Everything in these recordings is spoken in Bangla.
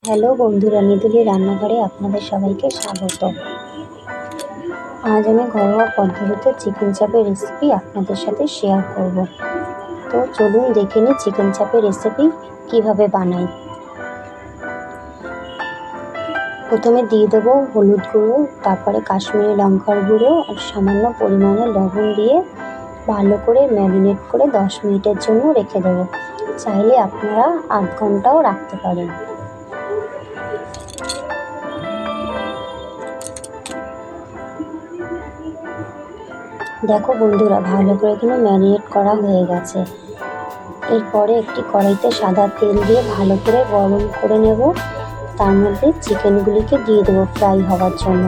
হ্যালো বন্ধুরা, নিতুলি রান্নাঘরে আপনাদের সবাইকে স্বাগত। আজ আমি ঘরোয়া পদ্ধতিতে চিকেন চাপের রেসিপি আপনাদের সাথে শেয়ার করব। তো চলুন দেখে নিই চিকেন চাপের রেসিপি কিভাবে বানাই। প্রথমে দিয়ে দেবো হলুদ গুঁড়ো, তারপরে কাশ্মীরি লঙ্কার গুঁড়ো আর সামান্য পরিমাণে লবণ দিয়ে ভালো করে ম্যারিনেট করে 10 মিনিটের জন্য রেখে দেবো। চাইলে আপনারা 8 ঘন্টাও রাখতে পারেন। দেখো বন্ধুরা, ভালো করে কিন্তু ম্যারিনেট করা হয়ে গেছে। এরপরে একটি কড়াইতে সাদা তেল দিয়ে ভালো করে গরম করে নেব। তার মধ্যে চিকেনগুলিকে দিয়ে দেবো ফ্রাই হওয়ার জন্য।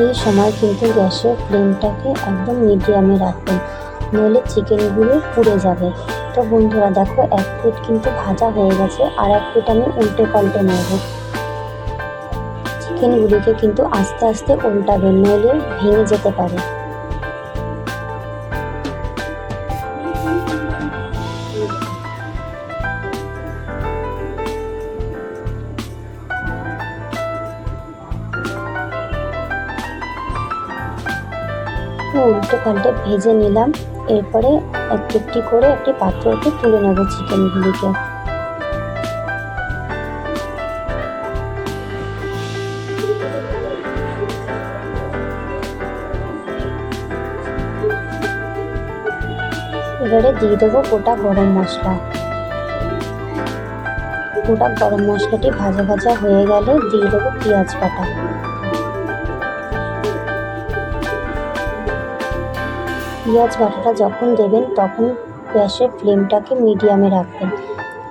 এই সময় কিন্তু গ্যাসের ফ্লেমটাকে একদম মিডিয়ামে রাখবেন, নইলে চিকেনগুলো পুড়ে যাবে। তো বন্ধুরা দেখো, এক প্লেট কিন্তু ভাজা হয়ে গেছে, আর এক প্লেট আমি উল্টে পাল্টে নেব। চিকেনগুলিকে কিন্তু আস্তে আস্তে উল্টাবেন, নইলে ভেঙে যেতে পারে। উল্টে পাল্টে ভেজে নিলাম। এরপরে একটি করে একটি পাত্রতে তুলে নেব চিকেনগুলিকে। এবারে দিয়ে দেবো গোটা গরম মশলা। গোটা গরম মশলাটি ভাজা ভাজা হয়ে গেলে দিয়ে দেবো পেঁয়াজ বাটা। পেঁয়াজ বাটাটা যখন দেবেন তখন গ্যাসের ফ্লেমটাকে মিডিয়ামে রাখবেন,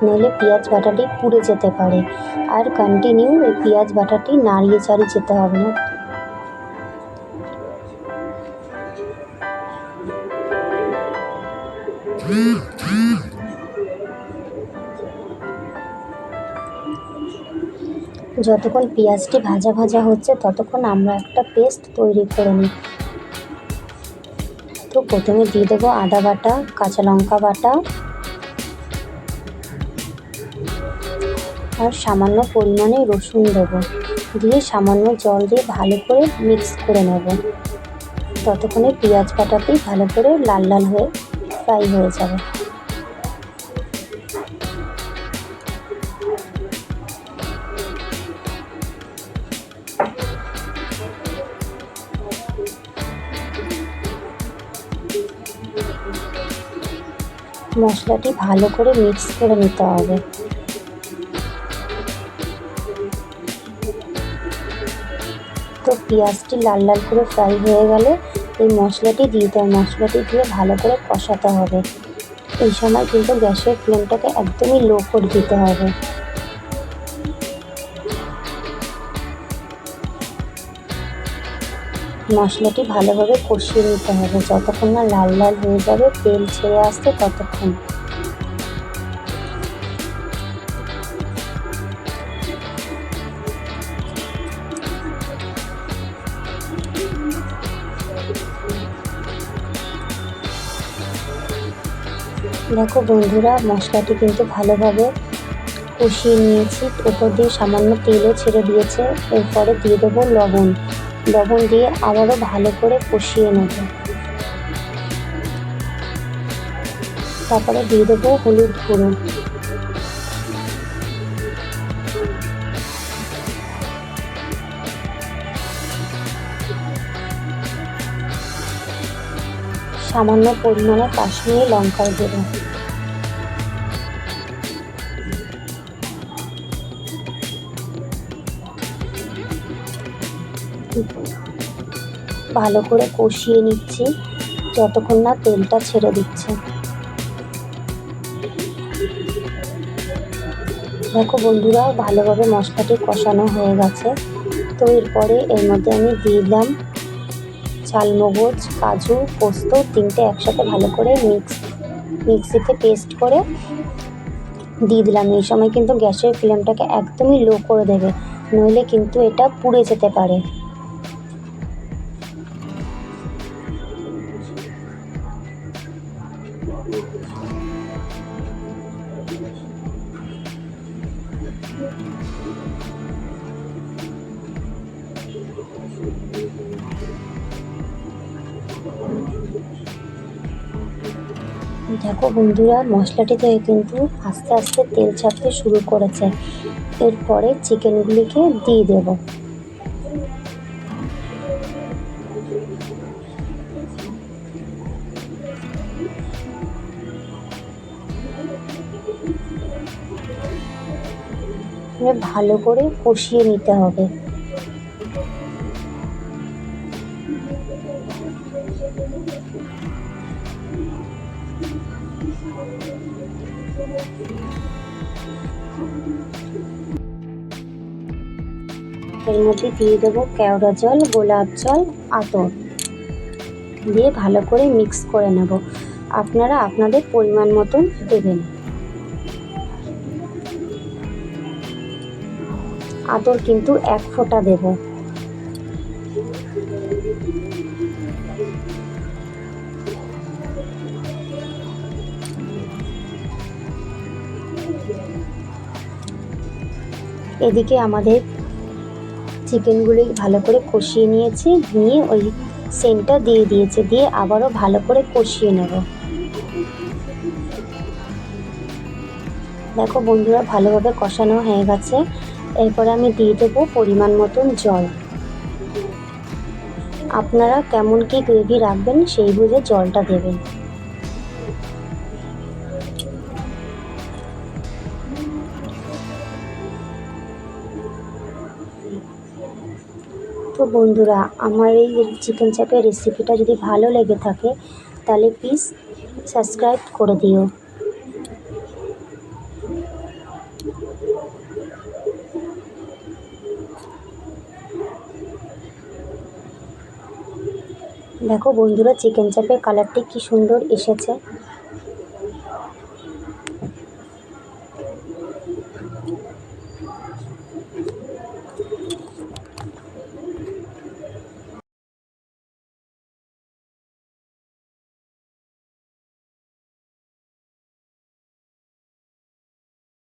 নইলে পেঁয়াজ বাটাটি পুড়ে যেতে পারে। আর কন্টিনিউ এই পেঁয়াজ বাটাটি নাড়িয়ে চাড়িয়ে যেতে হবে না। যতক্ষণ পেঁয়াজটি ভাজা ভাজা হচ্ছে ততক্ষণ আমরা একটা পেস্ট তৈরি করে নিই। তো প্রথমে দিয়ে দেবো আদা বাটা, কাঁচা লঙ্কা বাটা আর সামান্য পরিমাণে রসুন দেবো। দিয়ে সামান্য জল দিয়ে ভালো করে মিক্স করে নেব। ততক্ষণে পেঁয়াজ বাটাটি ভালো করে লাল লাল হয়ে ফ্রাই হয়ে যাবে। মশলাটি ভালো করে মিক্স করে নিতে হবে। তো পেঁয়াজটি লাল লাল করে ফ্রাই হয়ে গেলে এই মশলাটি দিয়ে দেয়। মশলাটি দিয়ে ভালো করে কষাতে হবে। এই সময় কিন্তু গ্যাসের ফ্লেমটাকে একদমই লো করে দিতে হবে। মশলাটি ভালোভাবে কষিয়ে নিতে হবে, যতক্ষণ না লাল লাল হয়ে যাবে, তেল ছেড়ে আসতে ততক্ষণ। দেখো বন্ধুরা, মশলাটি কিন্তু ভালোভাবে কষিয়ে নিয়েছি। উপর দিয়ে সামান্য তেলও ছেড়ে দিয়েছে। এরপরে দিয়ে দেবো লবণ। লবণ দিয়ে আবারও ভালো করে কষিয়ে নেব। তারপরে দিয়ে দেবো হলুদ গুঁড়ো। সামান্য পরিমাণে কাশ্মীরি লঙ্কার গুঁড়ো। ভালো করে কষিয়ে নিচ্ছি যতক্ষণ না তেলটা ছেড়ে দিচ্ছে। দেখো বন্ধুরা, ভালোভাবে মশলাটি কষানো হয়ে গেছে। তো এরপরে এর মধ্যে আমি দিয়ে দিলাম চালমগজ, কাজু, পোস্ত, তিনটে একসাথে ভালো করে মিক্সিতে পেস্ট করে দিয়ে দিলাম। এই সময় কিন্তু গ্যাসের ফ্লেমটাকে একদমই লো করে দেবে, নইলে কিন্তু এটা পুড়ে যেতে পারে। দেখো বন্ধুরা, মশলাটি থেকে কিন্তু আস্তে আস্তে তেল ছাড়তে শুরু করেছে। এরপরে চিকেনগুলিকে দিয়ে দেব। ভালো করে কষিয়ে নিতে হবে। এর মধ্যে দিয়ে দেবো কেওড়া জল, গোলাপ জল, আতর দিয়ে ভালো করে মিক্স করে নেব। আপনারা আপনাদের পরিমাণ মতন দেবেন। আতর কিন্তু 1 ফোঁটা দেব। এদিকে আমাদের চিকেনগুলি ভালো করে কষিয়ে নিয়েছি, নিয়ে ওই সেন্টটা দিয়ে দিয়েছি, দিয়ে আবারও ভালো করে কষিয়ে নেব। দেখো বন্ধুরা, ভালোভাবে কষানো হয়ে গেছে। এরপরে আমি দিয়ে দেবো পরিমাণ মতন জল। আপনারা কেমন কি গ্রেভি রাখবেন সেই বুঝে জলটা দেবেন। তো বন্ধুরা, আমার এই চিকেন চাপের রেসিপিটা যদি ভালো লেগে থাকে তাহলে প্লিজ সাবস্ক্রাইব করে দিও। দেখো বন্ধুরা, চিকেন চাপের কালারটি কি সুন্দর এসেছে।